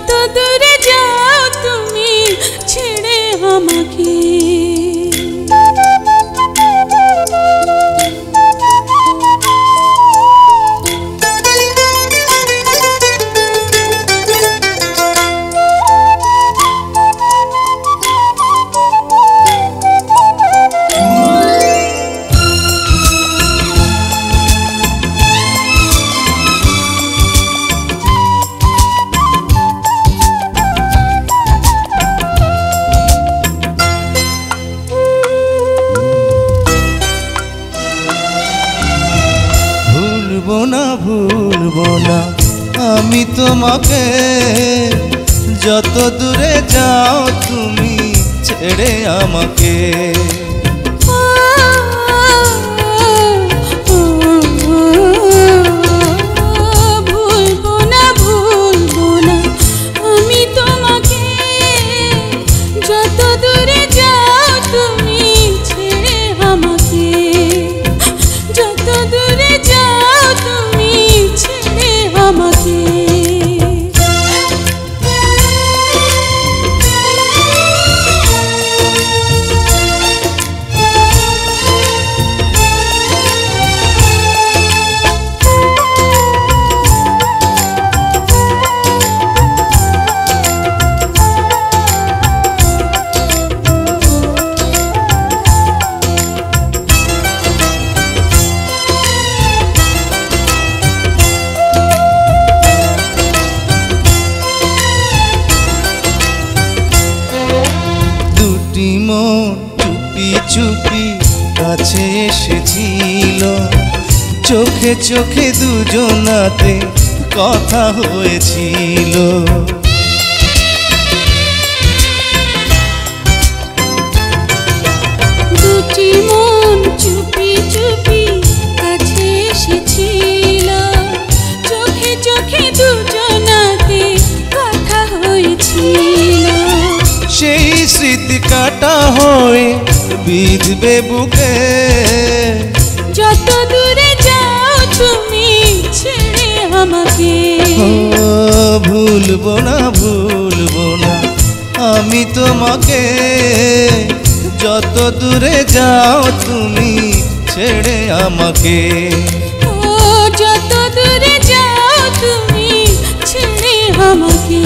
যত দূরে যাও তুমি ছেড়ে আমাকে। ভুলবো না আমি তোমাকে, যত দূরে যাও তুমি ছেড়ে আমাকে। ভুলবো না আমি তোমাকে, যত দূরে যাও তুমি ছেড়ে আমাকে। যত দূরে যাও তুমি ছেড়ে আমাকে। চুপি চুপি কাছে এসেছিল, চোখে চোখে দুজনাতে কথা হয়েছিল। দুটি মন চুপি চুপি কাছে এসেছিল, চোখে চোখে দুজনাতে কথা হয়েছিল। সেই স্মৃতি কাটা হয়ে বিঁধবে বুকে, যত দূরে যাও তুমি ছেড়ে আমাকে। ভুলবো না আমি তোমাকে, যত দূরে যাও তুমি ছেড়ে আমাকে। যত দূরে যাও তুমি ছেড়ে আমাকে।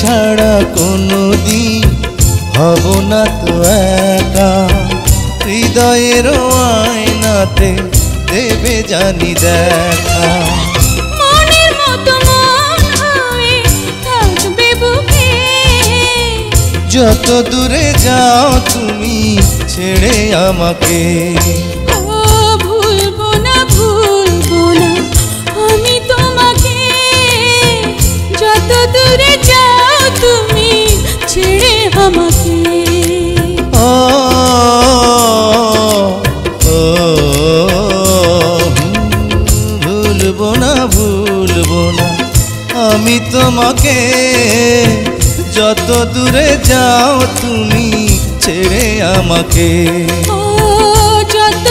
ছাড়া কোনোদিন হব না তো একা, হৃদয়ের আয়নাতে দেবে জানি দেখা। মনের মতো মন হয়ে থাকবে বুকে, যত দূরে যাও তুমি ছেড়ে আমাকে। ভুলবো না আমি তোমাকে, যত দূরে যাও তুমি ছেড়ে আমাকে। ভুলবো না আমি তোমাকে, যত দূরে যাও তুমি ছেড়ে আমাকে। যত